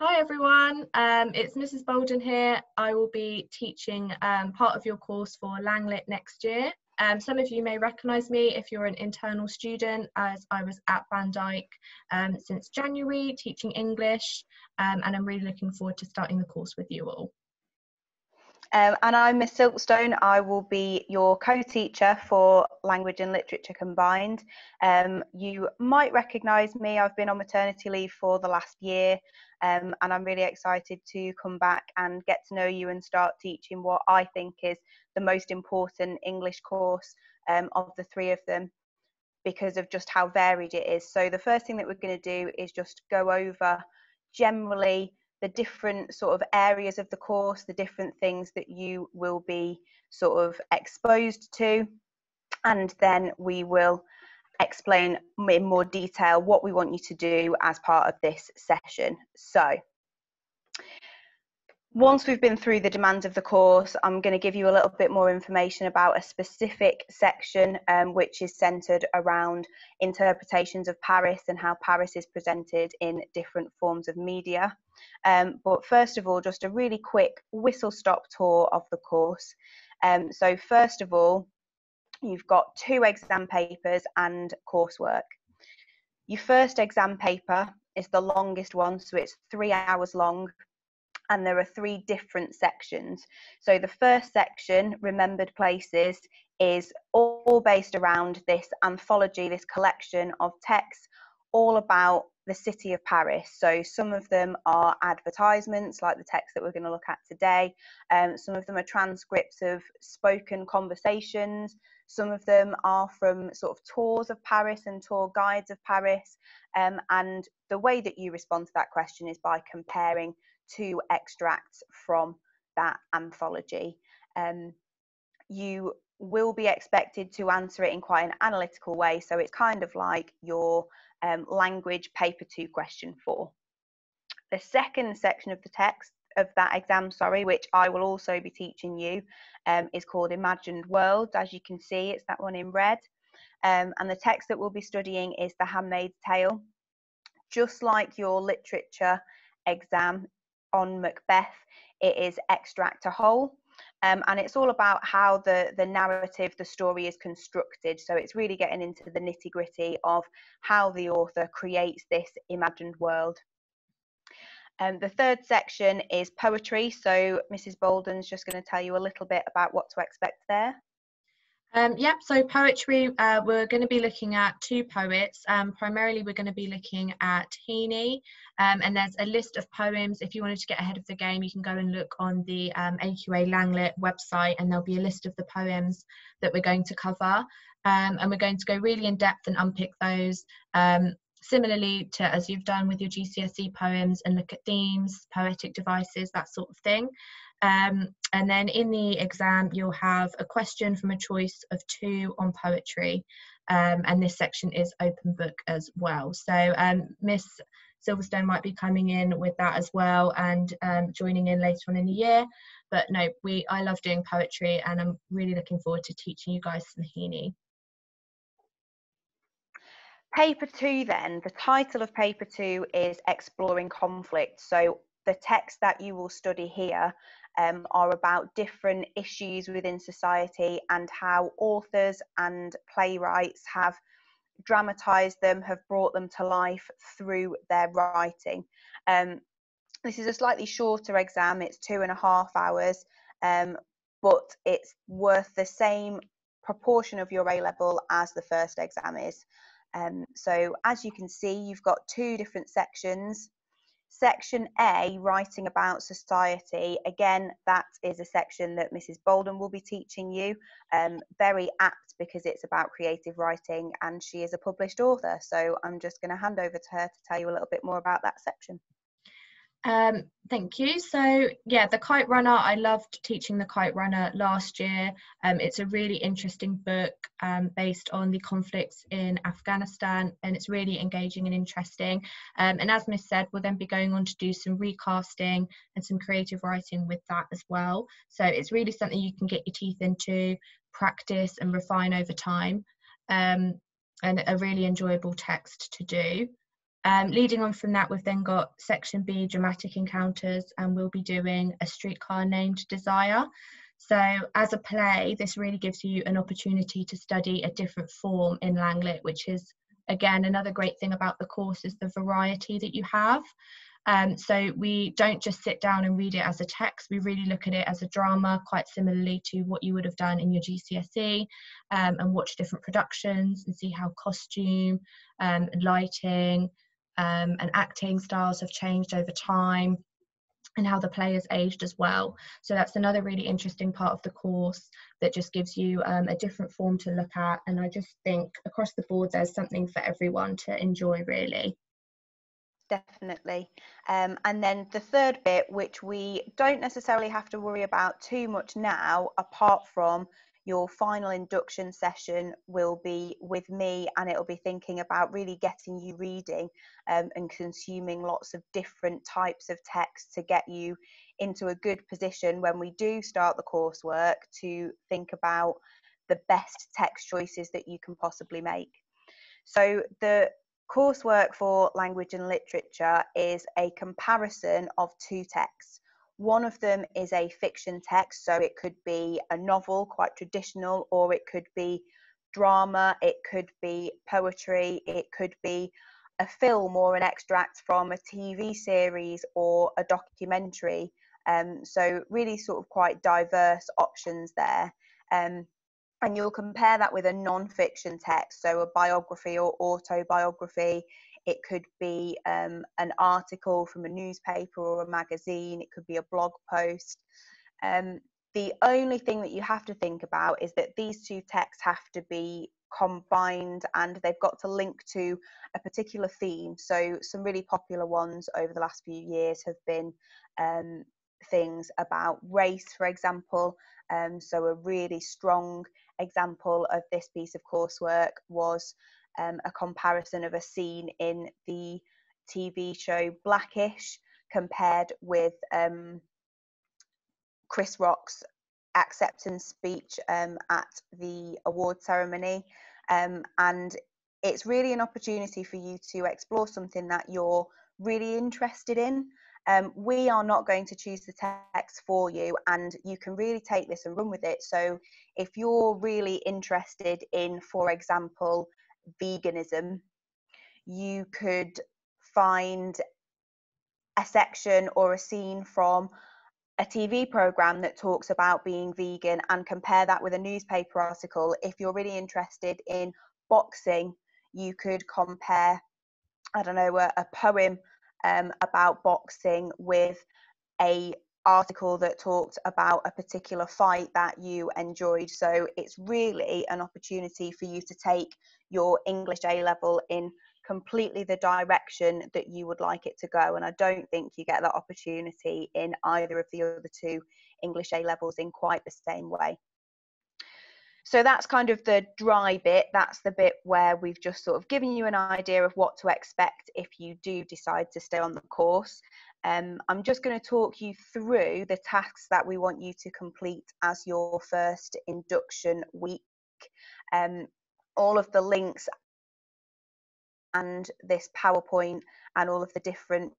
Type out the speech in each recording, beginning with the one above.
Hi everyone, it's Mrs. Bolden here. I will be teaching part of your course for Langlit next year. Some of you may recognise me if you're an internal student, as I was at Van Dyke since January teaching English, and I'm really looking forward to starting the course with you all. And I'm Ms Silkstone. I will be your co-teacher for Language and Literature combined. You might recognise me. I've been on maternity leave for the last year, and I'm really excited to come back and get to know you and start teaching what I think is the most important English course of the three of them, because of just how varied it is. So the first thing that we're going to do is just go over generally the different sort of areas of the course, the different things that you will be sort of exposed to, and then we will explain in more detail what we want you to do as part of this session. So once we've been through the demands of the course, I'm going to give you a little bit more information about a specific section which is centred around interpretations of Paris and how Paris is presented in different forms of media. But first of all, just a really quick whistle-stop tour of the course. So first of all, you've got 2 exam papers and coursework. Your first exam paper is the longest one, so it's 3 hours long. And there are 3 different sections. So the first section, Remembered Places, is all based around this anthology, this collection of texts all about the city of Paris. So some of them are advertisements, like the text that we're going to look at today. Some of them are transcripts of spoken conversations. Some of them are from sort of tours of Paris and tour guides of Paris. And the way that you respond to that question is by comparing 2 extracts from that anthology. You will be expected to answer it in quite an analytical way, so it's kind of like your language paper 2 question 4. The second section of the text of that exam, which I will also be teaching you, is called Imagined Worlds. As you can see, it's that one in red, and the text that we'll be studying is The Handmaid's Tale. Just like your literature exam on Macbeth, it is extract to whole, and it's all about how the narrative, the story is constructed. So it's really getting into the nitty-gritty of how the author creates this imagined world. The third section is poetry, so Mrs. Bolden's just going to tell you a little bit about what to expect there. Yep, so poetry, we're going to be looking at 2 poets. Primarily we're going to be looking at Heaney, and there's a list of poems. If you wanted to get ahead of the game, you can go and look on the AQA Langlit website, and there'll be a list of the poems that we're going to cover, and we're going to go really in depth and unpick those, similarly to as you've done with your GCSE poems, and look at themes, poetic devices, that sort of thing. And then in the exam you'll have a question from a choice of 2 on poetry, and this section is open book as well. So Miss Silverstone might be coming in with that as well, and joining in later on in the year. But no, I love doing poetry, and I'm really looking forward to teaching you guys some Heaney. Paper 2 then, the title of paper 2 is Exploring Conflict. So the text that you will study here are about different issues within society and how authors and playwrights have dramatised them, have brought them to life through their writing. This is a slightly shorter exam, it's 2.5 hours, but it's worth the same proportion of your A-level as the first exam is. So as you can see, you've got 2 different sections. Section A, writing about society, again, that is a section that Mrs. Bolden will be teaching you. Very apt because it's about creative writing and she is a published author. So I'm just going to hand over to her to tell you a little bit more about that section. Thank you. So yeah, the Kite Runner, I loved teaching the Kite Runner last year. It's a really interesting book based on the conflicts in Afghanistan, and it's really engaging and interesting. And as Miss said, we'll then be going on to do some recasting and some creative writing with that as well. So it's really something you can get your teeth into, practice and refine over time, and a really enjoyable text to do. Leading on from that, we've then got section B, dramatic encounters, and we'll be doing A Streetcar Named Desire. So as a play, this really gives you an opportunity to study a different form in Langlit, which is, again, another great thing about the course is the variety that you have. So we don't just sit down and read it as a text, we really look at it as a drama, quite similarly to what you would have done in your GCSE, and watch different productions and see how costume, lighting, and acting styles have changed over time, and how the play has aged as well. So that's another really interesting part of the course that just gives you a different form to look at. And I just think across the board, there's something for everyone to enjoy, really. Definitely. And then the third bit, which we don't necessarily have to worry about too much now, apart from your final induction session, will be with me, and it'll be thinking about really getting you reading and consuming lots of different types of text to get you into a good position when we do start the coursework to think about the best text choices that you can possibly make. So the coursework for language and literature is a comparison of two texts. One of them is a fiction text, so it could be a novel, quite traditional, or it could be drama, it could be poetry, it could be a film or an extract from a TV series or a documentary. So really sort of quite diverse options there. And you'll compare that with a non-fiction text, so a biography or autobiography. It could be an article from a newspaper or a magazine. It could be a blog post. The only thing that you have to think about is that these two texts have to be combined, and they've got to link to a particular theme. So some really popular ones over the last few years have been things about race, for example. So a really strong example of this piece of coursework was a comparison of a scene in the TV show Blackish compared with Chris Rock's acceptance speech at the award ceremony. And it's really an opportunity for you to explore something that you're really interested in. We are not going to choose the text for you, and you can really take this and run with it. So if you're really interested in, for example, veganism, you could find a section or a scene from a TV program that talks about being vegan and compare that with a newspaper article. If you're really interested in boxing, you could compare, I don't know, a poem about boxing with a article that talked about a particular fight that you enjoyed. So it's really an opportunity for you to take your English A level in completely the direction that you would like it to go. And I don't think you get that opportunity in either of the other two English A levels in quite the same way. So that's kind of the dry bit. That's the bit where we've just sort of given you an idea of what to expect if you do decide to stay on the course. I'm just going to talk you through the tasks that we want you to complete as your first induction week. All of the links and this PowerPoint and all of the different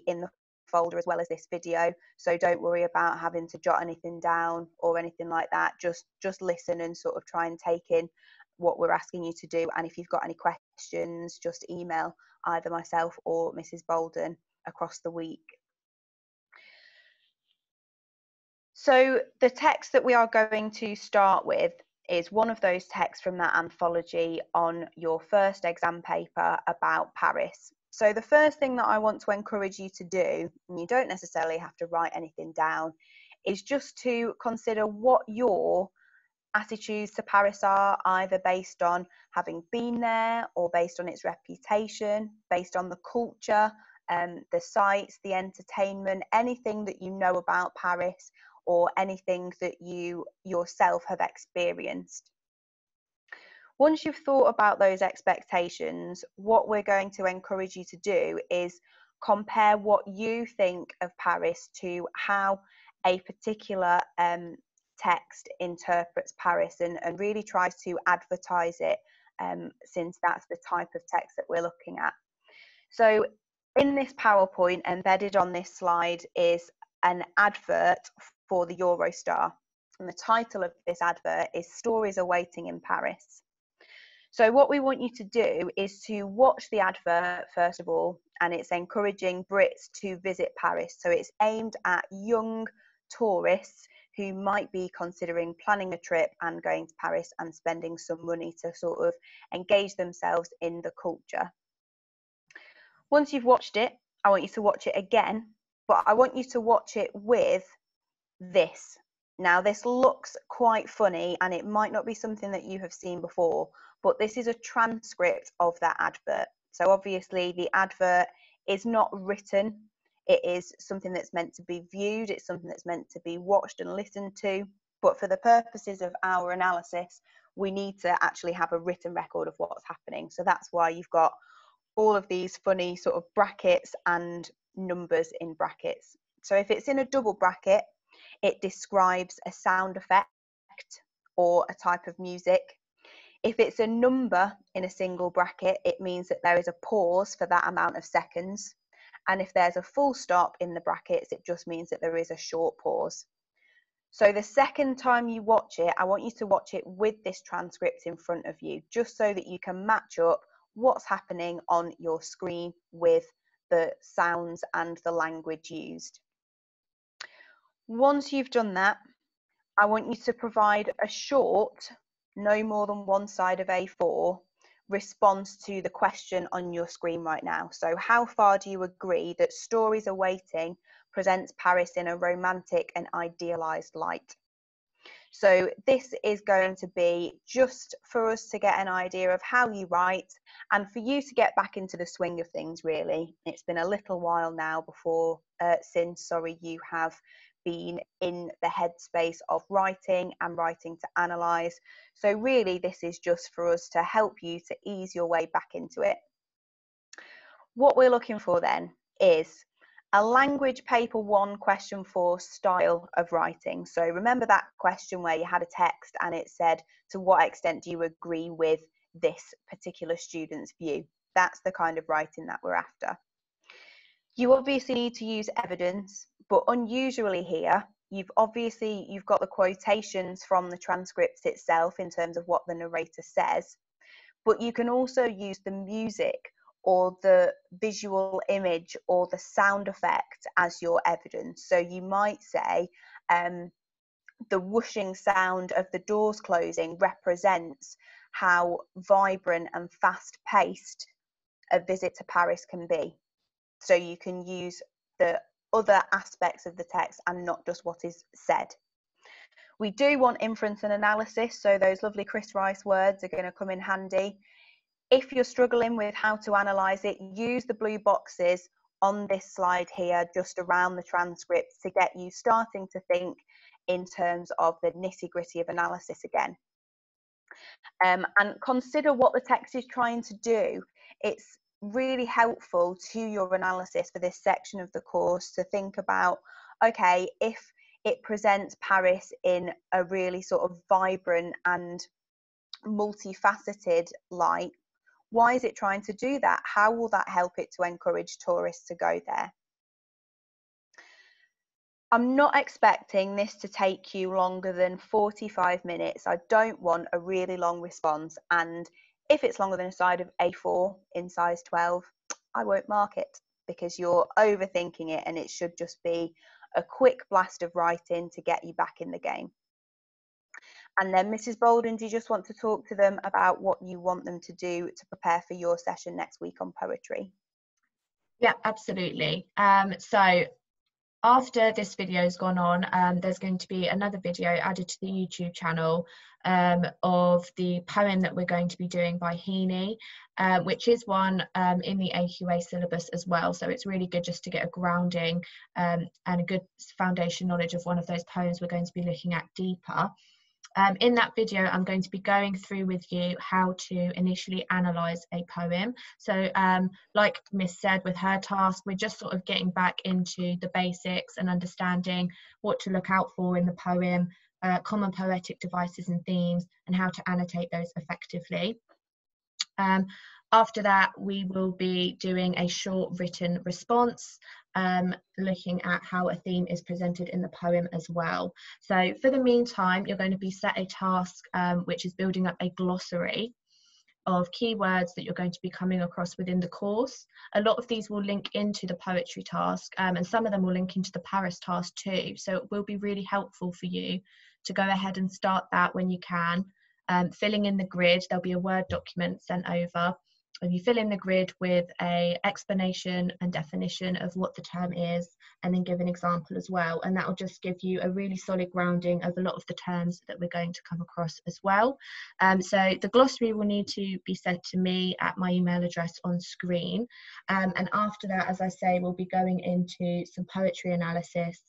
in the folder as well as this video, so don't worry about having to jot anything down or anything like that. Just listen and sort of try and take in what we're asking you to do, and if you've got any questions, just email either myself or Mrs. Bolden across the week. So the text that we are going to start with is one of those texts from that anthology on your first exam paper about Paris. So the first thing that I want to encourage you to do, and you don't necessarily have to write anything down, is just to consider what your attitudes to Paris are, either based on having been there or based on its reputation, based on the culture, the sights, the entertainment, anything that you know about Paris or anything that you yourself have experienced. Once you've thought about those expectations, what we're going to encourage you to do is compare what you think of Paris to how a particular text interprets Paris, and really tries to advertise it, since that's the type of text that we're looking at. So in this PowerPoint, embedded on this slide, is an advert for the Eurostar. And the title of this advert is Stories Awaiting in Paris. So what we want you to do is to watch the advert, first of all, and it's encouraging Brits to visit Paris. So it's aimed at young tourists who might be considering planning a trip and going to Paris and spending some money to sort of engage themselves in the culture. Once you've watched it, I want you to watch it again, but I want you to watch it with this. Now, this looks quite funny and it might not be something that you have seen before, but this is a transcript of that advert. So obviously the advert is not written. It is something that's meant to be viewed. It's something that's meant to be watched and listened to. But for the purposes of our analysis, we need to actually have a written record of what's happening. So that's why you've got all of these funny sort of brackets and numbers in brackets. So if it's in a double bracket, it describes a sound effect or a type of music. If it's a number in a single bracket, it means that there is a pause for that amount of seconds. And if there's a full stop in the brackets, it just means that there is a short pause. So the second time you watch it, I want you to watch it with this transcript in front of you, just so that you can match up what's happening on your screen with the sounds and the language used. Once you've done that, I want you to provide a short, no more than one side of A4, response to the question on your screen right now. So how far do you agree that Stories Awaiting presents Paris in a romantic and idealised light? So this is going to be just for us to get an idea of how you write and for you to get back into the swing of things, really. It's been a little while now since you have been in the headspace of writing and writing to analyse. So really this is just for us to help you to ease your way back into it. What we're looking for then is a language paper 1 question 4 style of writing. So remember that question where you had a text and it said, to what extent do you agree with this particular student's view? That's the kind of writing that we're after. You obviously need to use evidence, but unusually here, you've got the quotations from the transcripts itself in terms of what the narrator says, but you can also use the music or the visual image or the sound effect as your evidence. So you might say the whooshing sound of the doors closing represents how vibrant and fast-paced a visit to Paris can be. So you can use the other aspects of the text and not just what is said. We do want inference and analysis, so those lovely Chris Rice words are going to come in handy. If you're struggling with how to analyse it, use the blue boxes on this slide here, just around the transcripts, to get you starting to think in terms of the nitty-gritty of analysis again. And consider what the text is trying to do. It's really helpful to your analysis for this section of the course to think about, okay, if it presents Paris in a really sort of vibrant and multifaceted light, why is it trying to do that? How will that help it to encourage tourists to go there? I'm not expecting this to take you longer than 45 minutes. I don't want a really long response, and if it's longer than a side of A4 in size 12, I won't mark it because you're overthinking it, and it should just be a quick blast of writing to get you back in the game. And then Mrs. Bolden, do you just want to talk to them about what you want them to do to prepare for your session next week on poetry? Yeah, absolutely. So after this video has gone on, there's going to be another video added to the YouTube channel of the poem that we're going to be doing by Heaney, which is one in the AQA syllabus as well. So it's really good just to get a grounding and a good foundation knowledge of one of those poems we're going to be looking at deeper. In that video, I'm going to be going through with you how to initially analyse a poem. So like Miss said with her task, we're just sort of getting back into the basics and understanding what to look out for in the poem, common poetic devices and themes, and how to annotate those effectively. After that, we will be doing a short written response, looking at how a theme is presented in the poem as well. So for the meantime, you're going to be set a task which is building up a glossary of keywords that you're going to be coming across within the course. A lot of these will link into the poetry task, and some of them will link into the Paris task too. So it will be really helpful for you to go ahead and start that when you can. Filling in the grid, there'll be a Word document sent over. And you fill in the grid with an explanation and definition of what the term is, and then give an example as well. And that will just give you a really solid grounding of a lot of the terms that we're going to come across as well. So the glossary will need to be sent to me at my email address on screen. And after that, as I say, we'll be going into some poetry analysis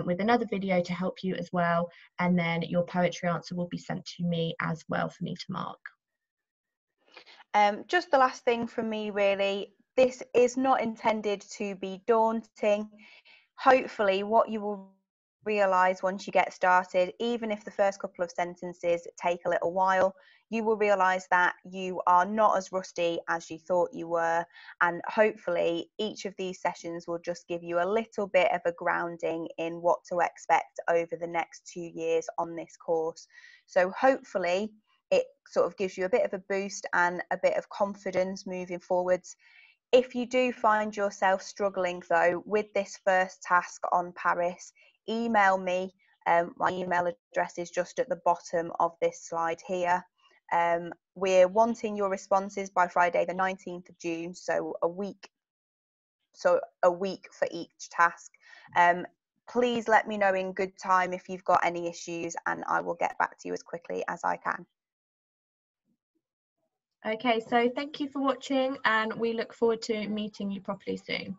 with another video to help you as well. And then your poetry answer will be sent to me as well for me to mark. Just the last thing from me really, this is not intended to be daunting. Hopefully what you will realise once you get started, even if the first couple of sentences take a little while, you will realise that you are not as rusty as you thought you were, and hopefully each of these sessions will just give you a little bit of a grounding in what to expect over the next 2 years on this course. So hopefully it sort of gives you a bit of a boost and a bit of confidence moving forwards. If you do find yourself struggling though with this first task on Paris, email me. My email address is just at the bottom of this slide here. We're wanting your responses by Friday the 19th of June, so a week for each task. Please let me know in good time if you've got any issues, and I will get back to you as quickly as I can. Okay, so thank you for watching, and we look forward to meeting you properly soon.